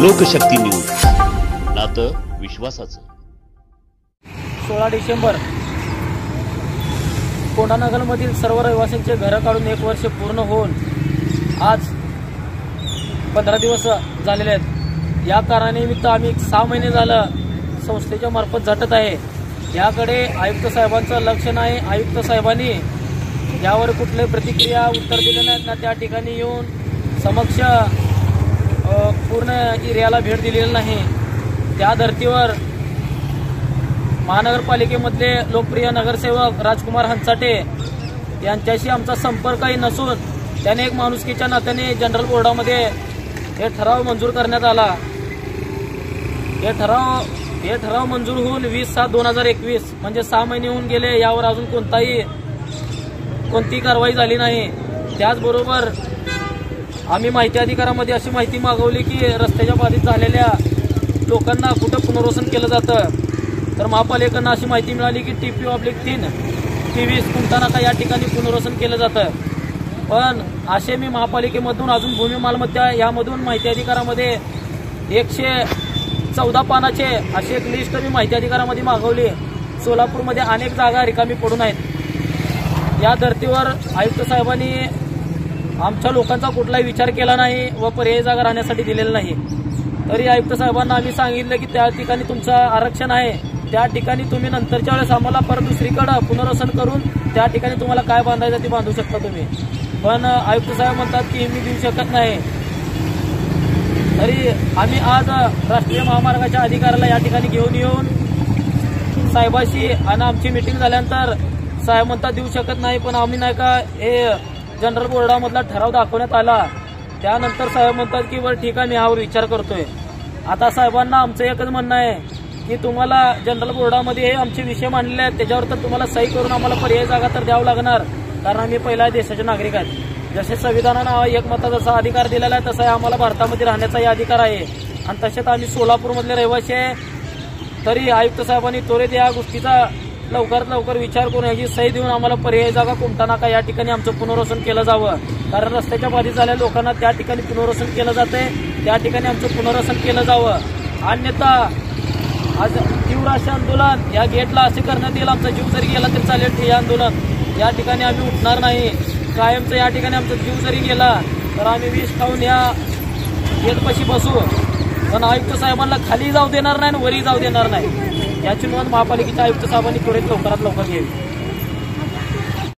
लोकशक्ती news, नातं विश्वासाचं। 16 डिसेंबर कोंडानगरमधील सर्व रहिवाशांचे घर काढून 1 वर्ष पूर्ण होऊन आज 15 दिवस झालेले आहेत। या कारणानिमित्त आम्ही 6 महिने झालं संस्थेच्या मार्फत झटत आहे। याकडे आयुक्त साहेबांचं लक्ष नाही। आयुक्त साहेबांनी यावर कुठली प्रतिक्रिया उत्तर दिले नाहीत ना त्या ठिकाणी येऊन समक्ष पूर्ण एरियाला भेट दिलेली नाही। त्या धर्तीवर महानगरपालिकेमधले लोकप्रिय नगरसेवक राजकुमार हंचाटे यांच्याशी आमचा संपर्कही नसून त्याने एक माणुसकीच्या नात्याने जनरल बोर्डामध्ये हे ठराव मंजूर करण्यात आला। हे ठराव मंजूर होऊन 20/7/2021 म्हणजे 6 महिने होऊन गेले। यावर अजून कोणतीही कारवाई झाली नाही। त्याचबरोबर आम्ही माहिती अधिकारामध्ये अशी माहिती मागवली की रस्त्याच्या बाधित झालेल्या लोकांना कुठं पुनर्वसन केलं जातं, तर महापालिकेनं अशी माहिती मिळाली की TP/3 T20 कुंटानाका या ठिकाणी पुनर्वसन केलं जातं। पण असे मी महापालिकेमधून अजून भूमी मालमत्ता यामधून माहिती अधिकारामध्ये 114 पानाचे अशी एक लिस्ट मी माहिती अधिकारामध्ये मागवली। सोलापूरमध्ये अनेक जागा रिकामी पडून आहेत। या धर्तीवर आयुक्त साहेबांनी आमच्या लोकांचा कुठलाही विचार केला नाही व पर्यायी जागा राहण्यासाठी दिलेला नाही। तरी आयुक्त साहेबांना आम्ही सांगितलं की त्या ठिकाणी तुमचं आरक्षण आहे, त्या ठिकाणी तुम्ही नंतरच्या वेळेस आम्हाला परत दुसरीकडे पुनर्वसन करून त्या ठिकाणी तुम्हाला काय बांधायचं ते बांधू शकता तुम्ही। पण आयुक्त साहेब म्हणतात की मी देऊ शकत नाही। तरी आम्ही आज राष्ट्रीय महामार्गाच्या अधिकाऱ्याला या ठिकाणी घेऊन येऊन साहेबाशी आणि आमची मीटिंग झाल्यानंतर साहेब म्हणतात देऊ शकत नाही। पण आम्ही नाही का हे जनरल बोर्डामधला ठराव दाखवण्यात आला। त्यानंतर साहेब म्हणतात की बरं ठीक आहे, मी यावर विचार करतोय। आता साहेबांना आमचं एकच म्हणणं आहे की तुम्हाला जनरल बोर्डामध्ये हे आमचे विषय मांडलेले आहेत, त्याच्यावर तर तुम्हाला सही करून आम्हाला पर्यायी जागा तर द्यावं लागणार, कारण आम्ही पहिल्या देशाचे नागरिक आहेत। जसे संविधानानं एकमताचा जसा अधिकार दिलेला आहे तसा आम्हाला भारतामध्ये राहण्याचाही अधिकार आहे आणि तसेच आम्ही सोलापूरमधले रहिवासी आहे। तरी आयुक्त साहेबांनी त्वरित या गोष्टीचा लवकरात लवकर विचार करून याची सही देऊन आम्हाला पर्यायी जागा कुंटानाका या ठिकाणी आमचं पुनर्वसन केलं जावं, कारण रस्त्याच्या बाधित झालेल्या लोकांना त्या ठिकाणी पुनर्वसन केलं जाते, त्या ठिकाणी आमचं पुनर्वसन केलं जावं। अन्यथा आज तीव्र असे आंदोलन या गेटला असे करण्यात येईल, आमचा जीव जरी गेला तरी चालेल हे आंदोलन, या ठिकाणी आम्ही उठणार नाही। कायमचं या ठिकाणी आमचा जीव जरी गेला तर आम्ही विष खाऊन या गेटपाशी बसू, पण आयुक्त साहेबांना खाली जाऊ देणार नाही आणि वरी जाऊ देणार नाही। याची नोंद महापालिकेच्या आयुक्त साहेबांनी त्वरित लवकरात लवकर घ्यावी।